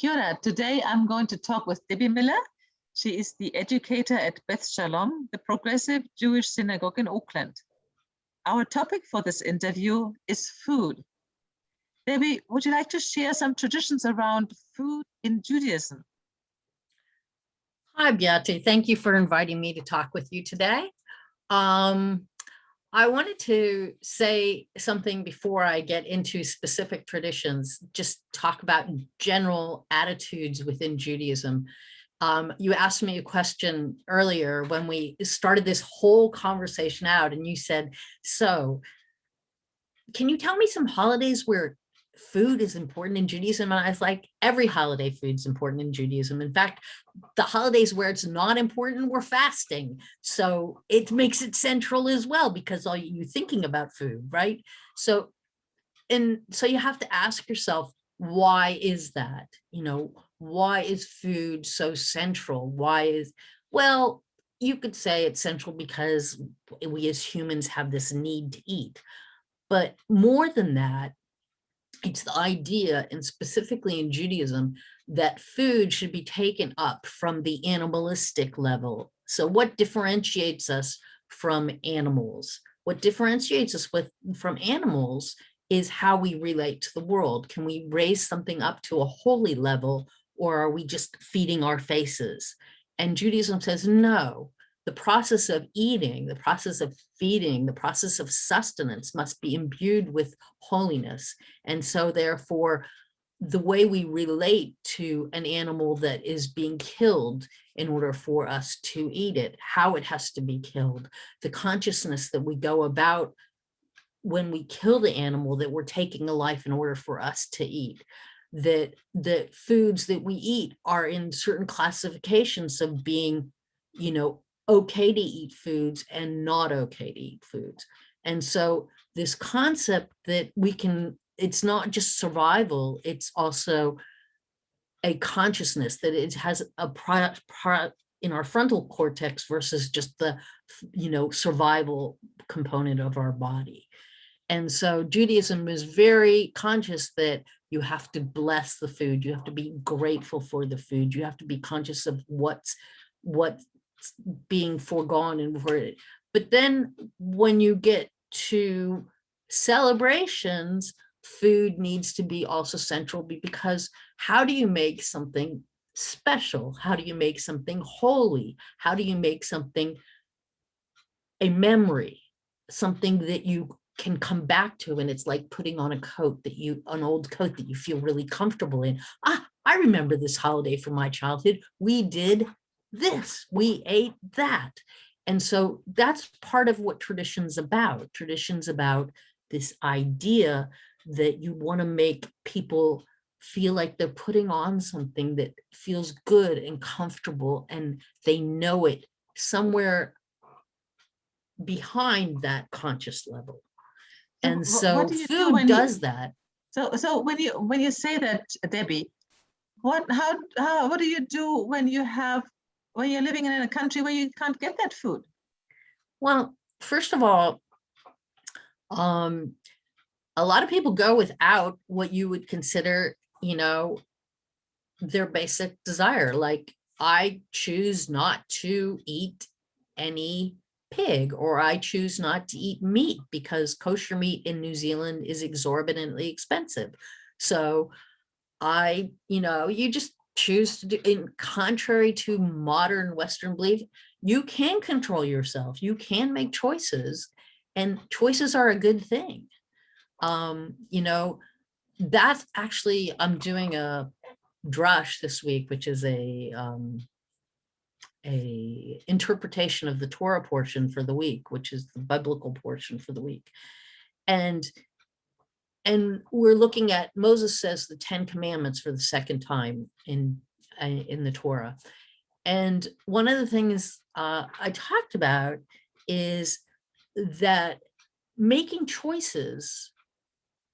Kia ora. Today I'm going to talk with Debbie Miller. She is the educator at Beth Shalom, the progressive Jewish synagogue in Auckland. Our topic for this interview is food. Debbie, would you like to share some traditions around food in Judaism? Hi, Beate. Thank you for inviting me to talk with you today. I wanted to say something before I get into specific traditions, just talk about general attitudes within Judaism. You asked me a question earlier when we started this whole conversation out, and you said, so can you tell me some holidays where food is important in Judaism? And I was like, every holiday food is important in Judaism. In fact, the holidays where it's not important, we're fasting. So it makes it central as well, because all you're thinking about food, right? So you have to ask yourself, why is that? Why is food so central? Well, you could say it's central because we as humans have this need to eat. But more than that, it's the idea, and specifically in Judaism, that food should be taken up from the animalistic level. So what differentiates us from animals? What differentiates us from animals is how we relate to the world. Can we raise something up to a holy level, or are we just feeding our faces? And Judaism says, no. The process of eating, the process of feeding, the process of sustenance must be imbued with holiness. And so therefore, the way we relate to an animal that is being killed in order for us to eat it, how it has to be killed, the consciousness that we go about when we kill the animal, that we're taking a life in order for us to eat, that the foods that we eat are in certain classifications of being, okay to eat foods and not okay to eat foods. And so this concept that it's not just survival, it's also a consciousness that it has a part in our frontal cortex versus just the, survival component of our body. And so Judaism is very conscious that you have to bless the food. You have to be grateful for the food. You have to be conscious of what's being foregone and avoided. But then when you get to celebrations, food needs to be also central, because how do you make something special? How do you make something holy? How do you make something a memory, something that you can come back to? And it's like putting on an old coat that you feel really comfortable in. I remember this holiday from my childhood. We did this, we ate that. And so that's part of what tradition's about. Tradition's about this idea that you want to make people feel like they're putting on something that feels good and comfortable, and they know it somewhere behind that conscious level. And so food does that. So when you say that, Debbie, what do you do when you're living in a country where you can't get that food? Well, first of all, a lot of people go without what you would consider, their basic desire. Like, I choose not to eat any pig, or I choose not to eat meat because kosher meat in New Zealand is exorbitantly expensive. So you just choose to do, in contrary to modern Western belief, you can control yourself. You can make choices, and choices are a good thing. That's actually, I'm doing a drush this week, which is a interpretation of the Torah portion for the week, which is the biblical portion for the week. And we're looking at, Moses says the 10 commandments for the second time in the Torah. And one of the things I talked about is that making choices,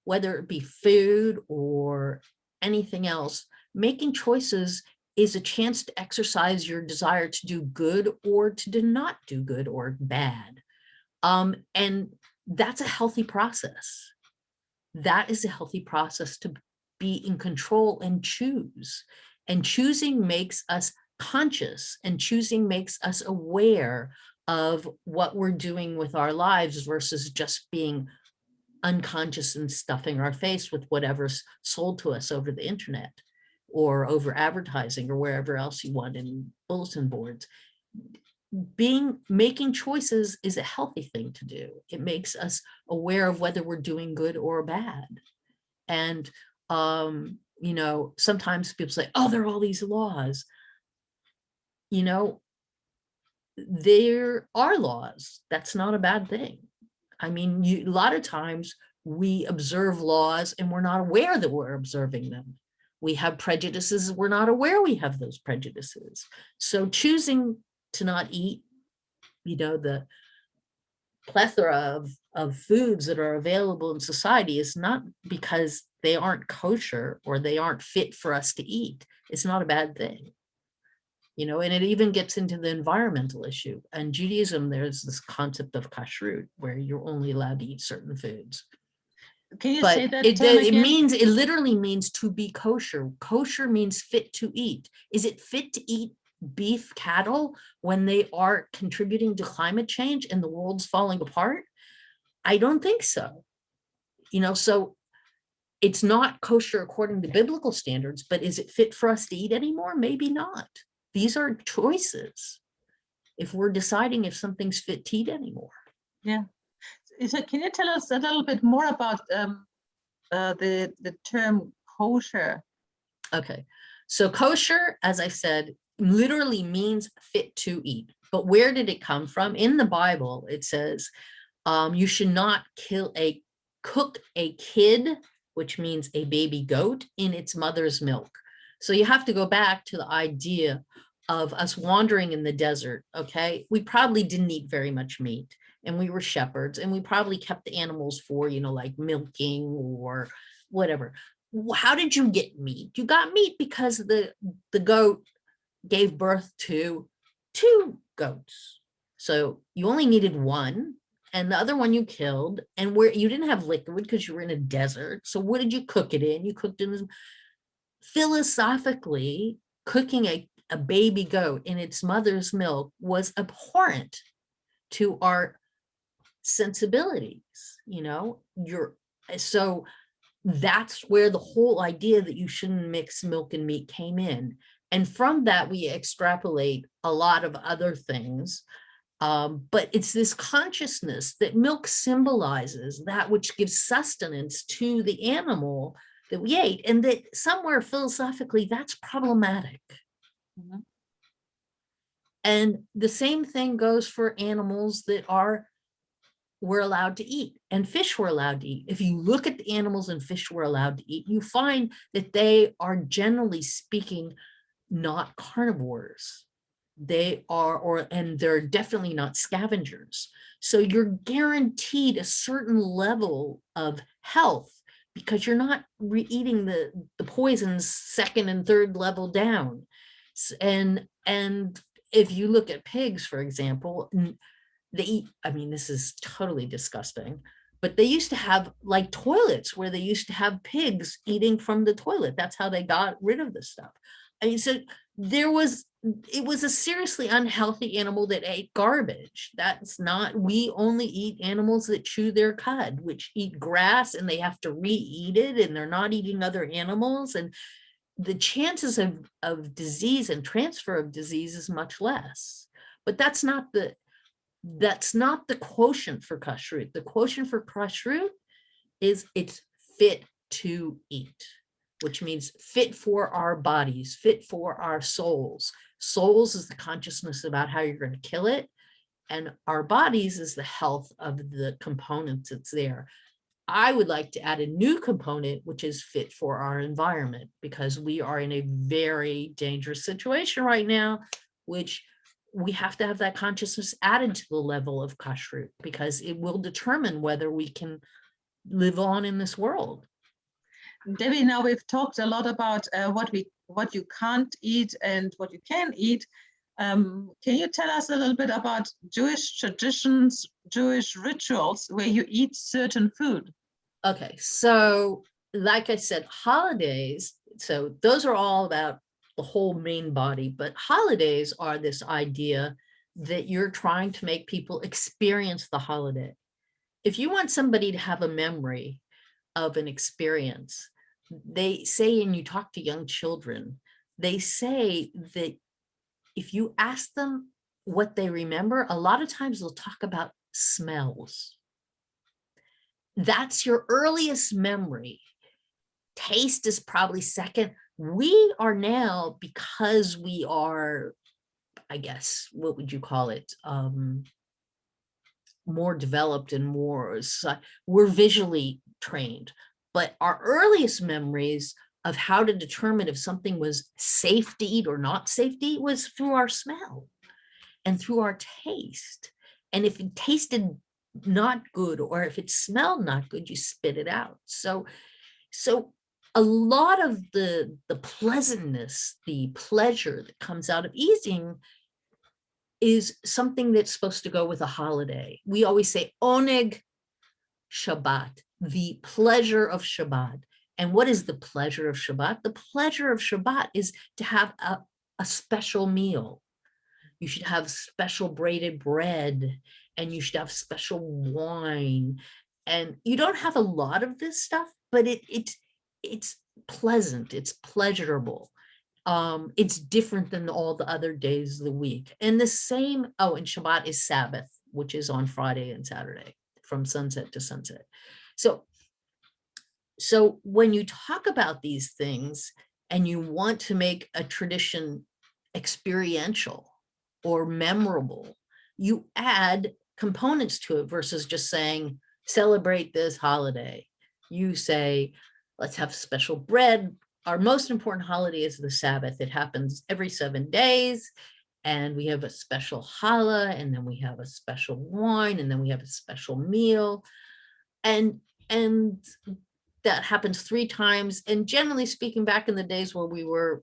whether it be food or anything else, making choices is a chance to exercise your desire to do good or to not do good or bad. And that's a healthy process. That is a healthy process to be in control and choose. And choosing makes us conscious, and choosing makes us aware of what we're doing with our lives versus just being unconscious and stuffing our face with whatever's sold to us over the internet or over advertising or wherever else you want in bulletin boards. Making choices is a healthy thing to do. It makes us aware of whether we're doing good or bad. And you know, sometimes people say, oh, there are all these laws. You know, there are laws. That's not a bad thing. I mean, a lot of times we observe laws and we're not aware that we're observing them. We have prejudices, we're not aware we have those prejudices. So choosing to not eat, you know, the plethora of foods that are available in society is not because they aren't kosher or they aren't fit for us to eat. It's not a bad thing. You know, and it even gets into the environmental issue. And Judaism, there's this concept of kashrut, where you're only allowed to eat certain foods. Can you But say that it again? means, it literally means to be kosher. Kosher means fit to eat. Is it fit to eat beef cattle when they are contributing to climate change and the world's falling apart? I don't think so. You know, so it's not kosher according to biblical standards, but is it fit for us to eat anymore? Maybe not. These are choices if we're deciding if something's fit to eat anymore. Yeah. So can you tell us a little bit more about the term kosher? Okay. So kosher, as I said, literally means fit to eat. But where did it come from? In the Bible, it says you should not cook a kid, which means a baby goat, in its mother's milk. So you have to go back to the idea of us wandering in the desert, okay? We probably didn't eat very much meat, and we were shepherds, and we probably kept the animals for, you know, like milking or whatever. How did you get meat? You got meat because the goat gave birth to 2 goats. So you only needed one, and the other one you killed, and where you didn't have liquid because you were in a desert. So what did you cook it in? You cooked in. Philosophically, cooking a baby goat in its mother's milk was abhorrent to our sensibilities, you know. So that's where the whole idea that you shouldn't mix milk and meat came in. And from that, we extrapolate a lot of other things. But it's this consciousness that milk symbolizes that which gives sustenance to the animal that we ate, and that somewhere philosophically that's problematic. Mm-hmm. And the same thing goes for animals that were allowed to eat, and fish were allowed to eat. If you look at the animals and fish were allowed to eat, you find that they are, generally speaking, not carnivores. They are, and they're definitely not scavengers. So you're guaranteed a certain level of health because you're not eating the poisons 2nd and 3rd level down. And if you look at pigs, for example, they eat, I mean, this is totally disgusting, but they used to have like toilets where they used to have pigs eating from the toilet. That's how they got rid of the stuff. I mean, so it was a seriously unhealthy animal that ate garbage. That's not, we only eat animals that chew their cud, which eat grass, and they have to re-eat it, and they're not eating other animals. And the chances of disease and transfer of disease is much less. But that's not the quotient for kashrut. The quotient for kashrut is it's fit to eat, which means fit for our bodies, fit for our souls. Souls is the consciousness about how you're going to kill it, and our bodies is the health of the components that's there. I would like to add a new component, which is fit for our environment, because we are in a very dangerous situation right now, which we have to have that consciousness added to the level of kashrut, because it will determine whether we can live on in this world. Debbie, now we've talked a lot about what you can't eat and what you can eat. Can you tell us a little bit about Jewish traditions, Jewish rituals where you eat certain food? Okay, so like I said, holidays, so those are all about the whole main body, but holidays are this idea that you're trying to make people experience the holiday. If you want somebody to have a memory of an experience, they say, and you talk to young children, they say that if you ask them what they remember, a lot of times they'll talk about smells. That's your earliest memory. Taste is probably second. We are now, because we are, I guess, what would you call it? More developed and more, we're visually trained. But our earliest memories of how to determine if something was safe to eat or not safe to eat was through our smell and through our taste. And if it tasted not good, or if it smelled not good, you spit it out. So a lot of the pleasantness, the pleasure that comes out of eating is something that's supposed to go with a holiday. We always say oneg Shabbat, the pleasure of Shabbat. And what is the pleasure of Shabbat? The pleasure of Shabbat is to have a special meal. You should have special braided bread, and you should have special wine. And you don't have a lot of this stuff, but it's pleasant, it's pleasurable. It's different than all the other days of the week. And the same, oh, and Shabbat is Sabbath, which is on Friday and Saturday from sunset to sunset. So when you talk about these things and you want to make a tradition experiential or memorable, you add components to it versus just saying, celebrate this holiday. You say, let's have special bread. Our most important holiday is the Sabbath. It happens every 7 days. And we have a special challah, and then we have a special wine, and then we have a special meal. And that happens 3 times. And generally speaking, back in the days where we were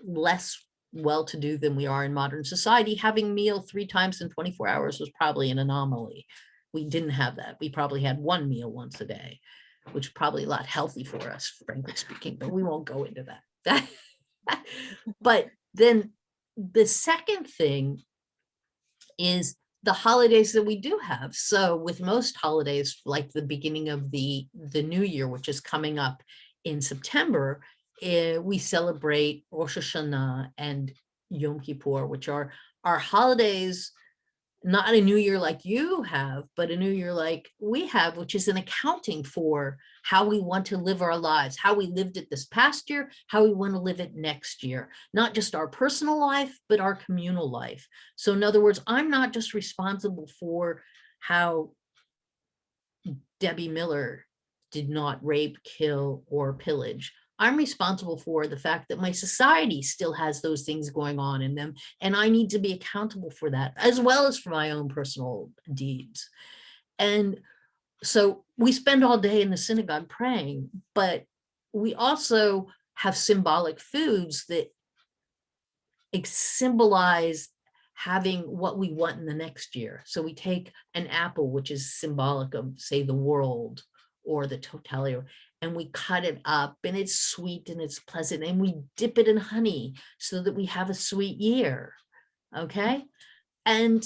less well-to-do than we are in modern society, having meal 3 times in 24 hours was probably an anomaly. We didn't have that. We probably had 1 meal once a day, which is probably a lot healthy for us, frankly speaking, but we won't go into that. But then the second thing is the holidays that we do have. So with most holidays, like the beginning of the new year, which is coming up in September, we celebrate Rosh Hashanah and Yom Kippur, which are our holidays, not a new year like you have, but a new year like we have, which is an accounting for how we want to live our lives, how we lived it this past year, how we want to live it next year, not just our personal life, but our communal life. So in other words, I'm not just responsible for how Debbie Miller did not rape, kill, or pillage. I'm responsible for the fact that my society still has those things going on in them, and I need to be accountable for that, as well as for my own personal deeds. And so we spend all day in the synagogue praying, but we also have symbolic foods that symbolize having what we want in the next year. So we take an apple, which is symbolic of, say, the world or the totality, and we cut it up, and it's sweet and it's pleasant, and we dip it in honey so that we have a sweet year. Okay. And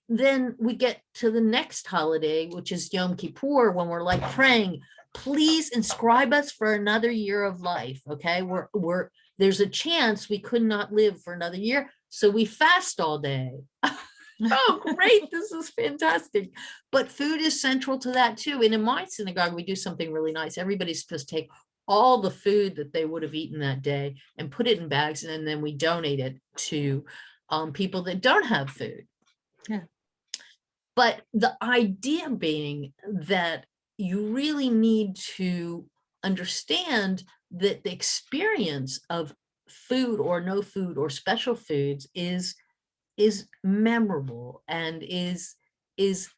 then we get to the next holiday, which is Yom Kippur, when we're like praying, please inscribe us for another year of life. Okay. There's a chance we could not live for another year. So we fast all day. Oh, great. This is fantastic. But food is central to that too. And in my synagogue, we do something really nice. Everybody's supposed to take all the food that they would have eaten that day and put it in bags. And then we donate it to people that don't have food. Yeah. But the idea being that you really need to understand that the experience of food or no food or special foods is memorable and is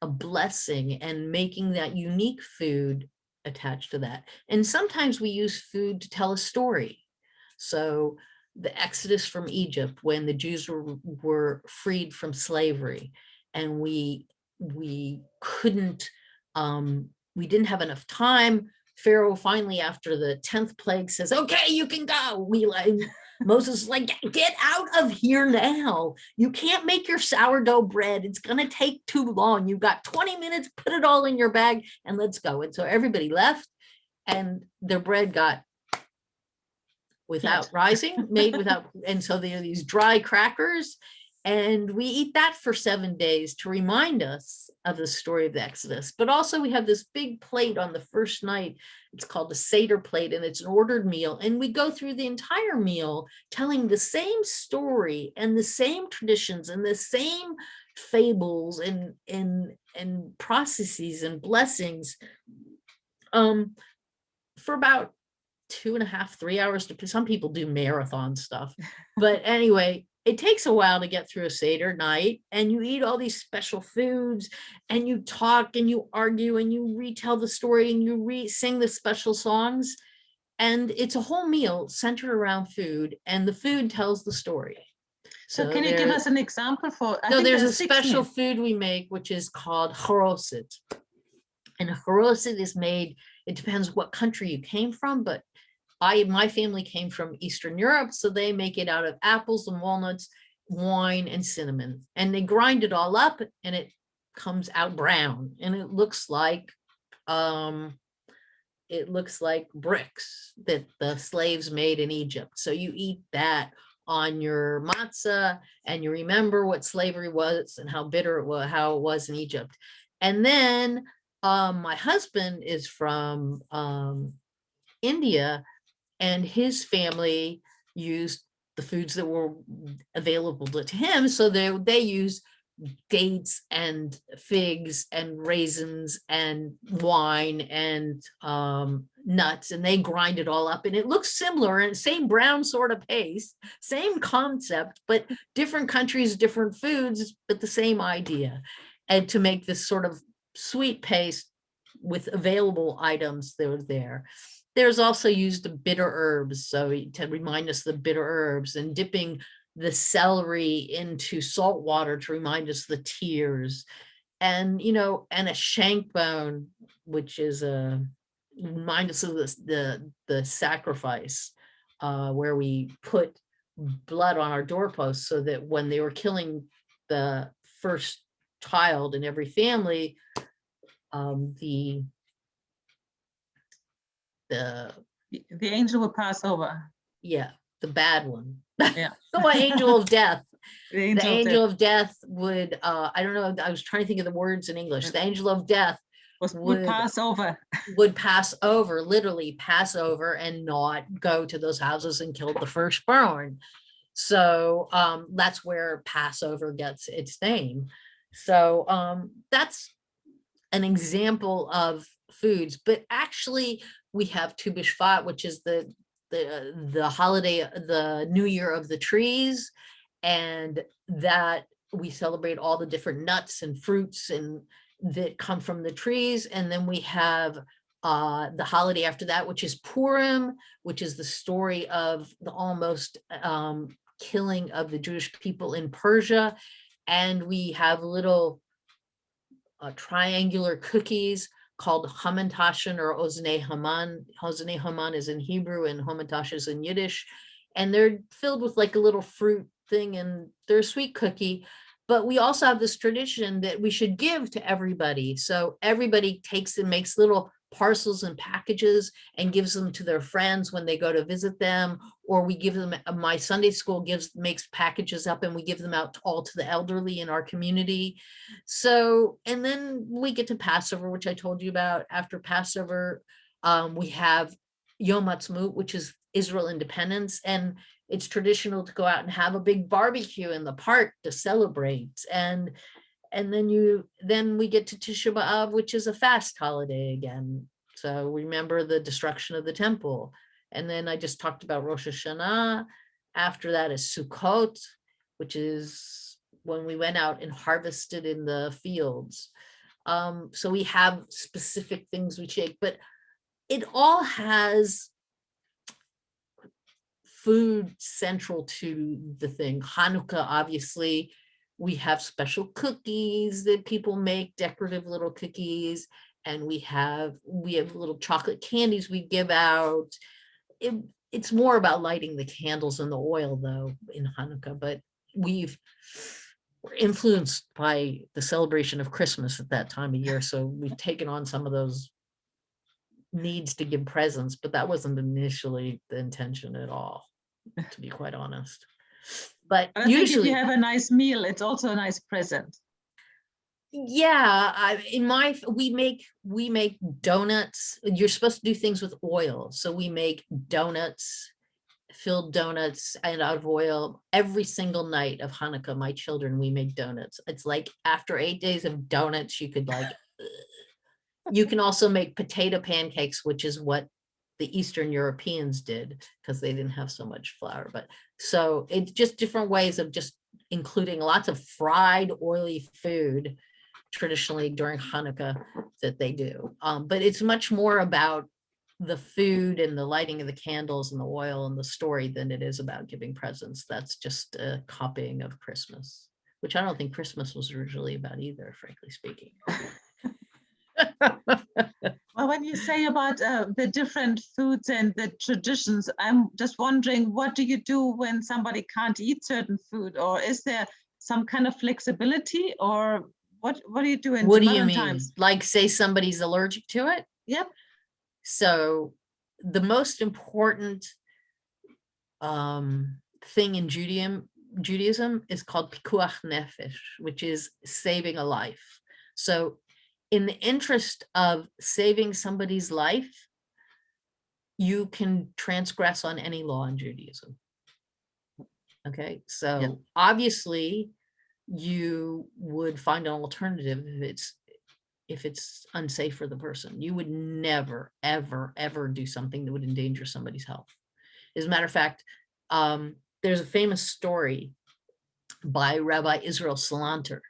a blessing, and making that unique food attached to that. And sometimes we use food to tell a story. So the Exodus from Egypt, when the Jews were freed from slavery, and we couldn't, we didn't have enough time Pharaoh finally, after the 10th plague, says, okay, you can go. Moses is like, get out of here now. You can't make your sourdough bread. It's going to take too long. You've got 20 minutes, put it all in your bag and let's go. And so everybody left and their bread got without rising, made without, and so there are these dry crackers. And we eat that for 7 days to remind us of the story of the Exodus. But also we have this big plate on the first night. It's called a Seder plate, and it's an ordered meal. And we go through the entire meal telling the same story and the same traditions and the same fables and processes and blessings for about 2.5, 3 hours. Some people do marathon stuff. But anyway, it takes a while to get through a Seder night, and you eat all these special foods and you talk and you argue and you retell the story and you sing the special songs. And it's a whole meal centered around food, and the food tells the story. So can you give us an example for? There's a special food we make, which is called haroset. And haroset is made, it depends what country you came from, but my family came from Eastern Europe, so they make it out of apples and walnuts, wine and cinnamon, and they grind it all up and it comes out brown, and it looks like bricks that the slaves made in Egypt. So you eat that on your matzah and you remember what slavery was and how bitter it was, how it was in Egypt. And then my husband is from India, and his family used the foods that were available to him. So they use dates and figs and raisins and wine and nuts, and they grind it all up, and it looks similar, and same brown sort of paste, same concept, but different countries, different foods, but the same idea. And to make this sort of sweet paste with available items that were there. There's also used bitter herbs, so to remind us the bitter herbs, and dipping the celery into salt water to remind us the tears, and and a shank bone, which is remind us of the sacrifice, where we put blood on our doorposts, so that when they were killing the first child in every family, the angel will pass over. Yeah, the bad one. Yeah. The angel of death. The angel of death would, I don't know, I was trying to think of the words in English. The angel of death would pass over. Would pass over, literally pass over, and not go to those houses and kill the firstborn. So that's where Passover gets its name. So that's an example of foods. But actually, we have Tu B'Shvat, which is the holiday, the New Year of the trees, and that we celebrate all the different nuts and fruits and that come from the trees. And then we have the holiday after that, which is Purim, which is the story of the almost killing of the Jewish people in Persia. And we have little triangular cookies called Hamantashen or Oznei Haman. Oznei Haman is in Hebrew and Hamantash is in Yiddish. And they're filled with like a little fruit thing, and they're a sweet cookie. But we also have this tradition that we should give to everybody. So everybody takes and makes little parcels and packages and gives them to their friends when they go to visit them, or we give them, my Sunday school makes packages up and we give them out all to the elderly in our community. So, and then we get to Passover, which I told you about. After Passover, we have Yom Ha'atzmaut, which is Israel independence, and it's traditional to go out and have a big barbecue in the park to celebrate. And then we get to Tisha B'Av, which is a fast holiday again. So remember the destruction of the temple. And then I just talked about Rosh Hashanah. After that is Sukkot, which is when we went out and harvested in the fields. So we have specific things we shake, but it all has food central to the thing. Hanukkah, obviously, we have special cookies that people make, decorative little cookies, and we have little chocolate candies we give out. It's more about lighting the candles and the oil though in Hanukkah, but we're influenced by the celebration of Christmas at that time of year. So we've taken on some of those needs to give presents, but that wasn't initially the intention at all, to be quite honest. But I think if usually, you have a nice meal, it's also a nice present. yeah, we make donuts. You're supposed to do things with oil, so we make donuts, filled donuts and out of oil every single night of Hanukkah. My children, we make donuts. It's like after 8 days of donuts, you could like. You can also make potato pancakes, which is what the Eastern Europeans did because they didn't have so much flour. But so it's just different ways of just including lots of fried, oily food traditionally during Hanukkah that they do. But it's much more about the food and the lighting of the candles and the oil and the story than it is about giving presents. That's just a copying of Christmas, which I don't think Christmas was originally about either, frankly speaking. Well, when you say about the different foods and the traditions, I'm just wondering, what do you do when somebody can't eat certain food? Or is there some kind of flexibility? Or what do you do in What do you modern mean? times? Like say somebody's allergic to it? Yep. So the most important thing in Judaism is called pikuach nefesh, which is saving a life. So in the interest of saving somebody's life, you can transgress on any law in Judaism. Okay, so Yeah. obviously you would find an alternative if it's unsafe for the person. You would never, ever, ever do something that would endanger somebody's health. As a matter of fact, there's a famous story by Rabbi Israel Salanter.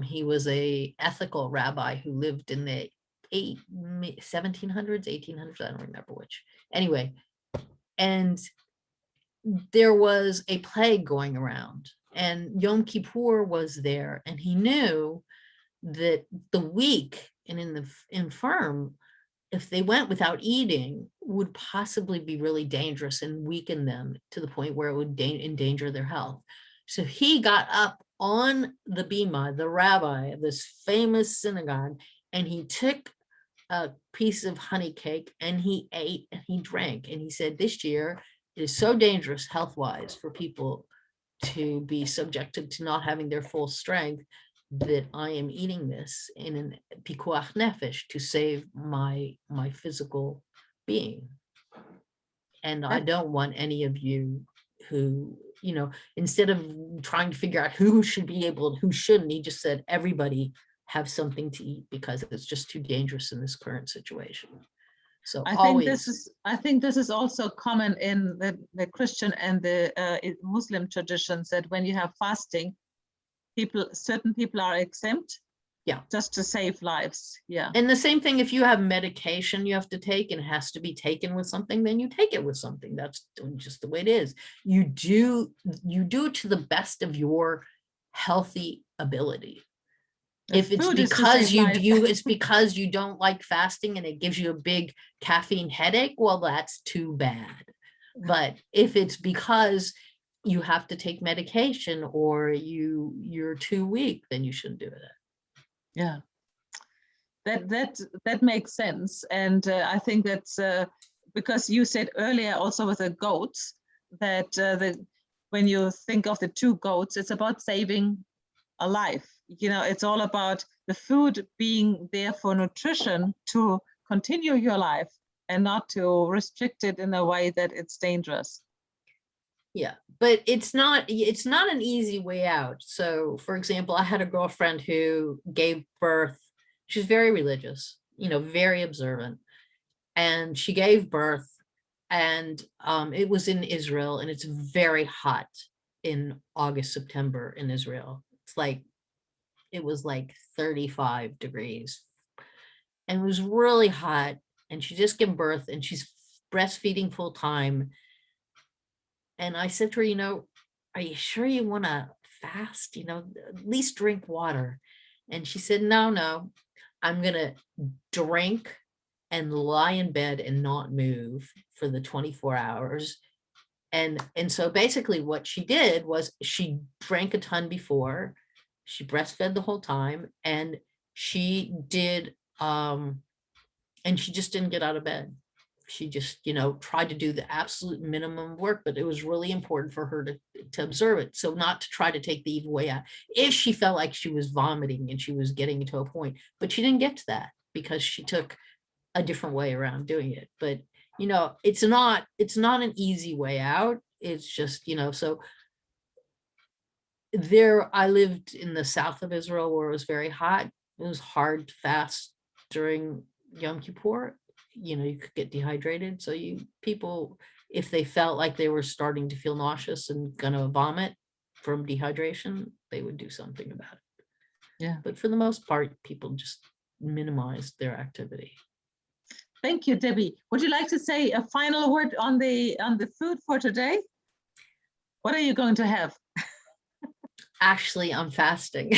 He was a ethical rabbi who lived in the 1700s, 1800s, I don't remember which. Anyway, and there was a plague going around and Yom Kippur was there, and he knew that the weak and in the infirm, if they went without eating, would possibly be really dangerous and weaken them to the point where it would endanger their health. So he got up on the bima, the rabbi of this famous synagogue, and he took a piece of honey cake and he ate and he drank. And he said, this year it is so dangerous health-wise for people to be subjected to not having their full strength that I am eating this in an pikuach nefesh to save my physical being. And I don't want any of you who, instead of trying to figure out who should be able and who shouldn't, he just said, everybody have something to eat because it's just too dangerous in this current situation. So I think this is also common in the Christian and the Muslim traditions, that when you have fasting, certain people are exempt. Yeah. Just to save lives. Yeah. And the same thing, if you have medication you have to take and it has to be taken with something, then you take it with something. That's just the way it is. You do it to the best of your healthy ability. If it's because it's because you don't like fasting and it gives you a big caffeine headache, well, that's too bad. But if it's because you have to take medication or you're too weak, then you shouldn't do it. Yeah, that makes sense. And I think that's because you said earlier also with the goats that when you think of the two goats, it's about saving a life. It's all about the food being there for nutrition to continue your life and not to restrict it in a way that it's dangerous. Yeah, but it's not an easy way out. So for example, I had a girlfriend who gave birth. She's very religious, very observant. And she gave birth and it was in Israel, and it's very hot in August, September in Israel. It was like 35 degrees and it was really hot, and she just gave birth and she's breastfeeding full time. And I said to her, are you sure you want to fast? At least drink water. And she said, no. I'm going to drink and lie in bed and not move for the 24 hours. And so basically what she did was she drank a ton before, she breastfed the whole time, and she did, and she just didn't get out of bed. She just, tried to do the absolute minimum work, but it was really important for her to observe it. So not to try to take the evil way out. If she felt like she was vomiting and she was getting to a point, but she didn't get to that because she took a different way around doing it. But, it's not an easy way out. It's just, so I lived in the south of Israel where it was very hot. It was hard to fast during Yom Kippur. You could get dehydrated. So people, if they felt like they were starting to feel nauseous and gonna vomit from dehydration, they would do something about it. Yeah. But for the most part, people just minimized their activity. Thank you, Debbie. Would you like to say a final word on the food for today? What are you going to have? Actually, I'm fasting.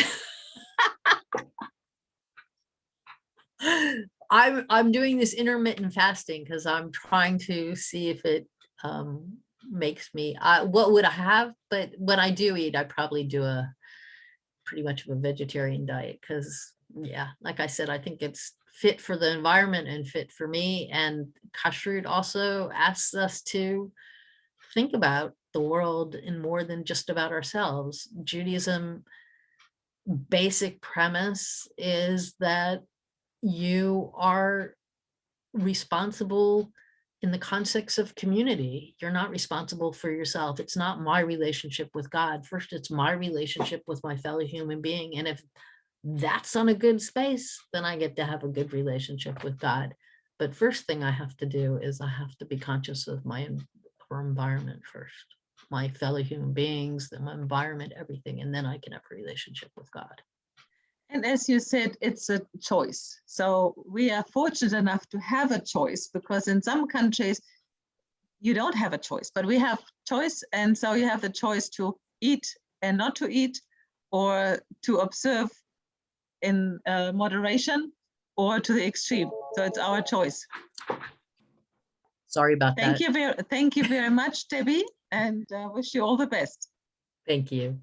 I'm doing this intermittent fasting because I'm trying to see if it makes me, what would I have? But when I do eat, I probably do a pretty much of a vegetarian diet because, yeah, like I said, I think it's fit for the environment and fit for me. And kashrut also asks us to think about the world in more than just about ourselves. Judaism basic premise is that you are responsible in the context of community. You're not responsible for yourself. It's not my relationship with God. First, it's my relationship with my fellow human being. And if that's on a good space, then I get to have a good relationship with God. But first thing I have to do is I have to be conscious of my environment first, my fellow human beings, my environment, everything. And then I can have a relationship with God. And as you said, it's a choice. So we are fortunate enough to have a choice because in some countries, you don't have a choice, but we have choice. And so you have the choice to eat and not to eat, or to observe in moderation, or to the extreme. So it's our choice. Sorry about that. Thank you very much, Debbie, and wish you all the best. Thank you.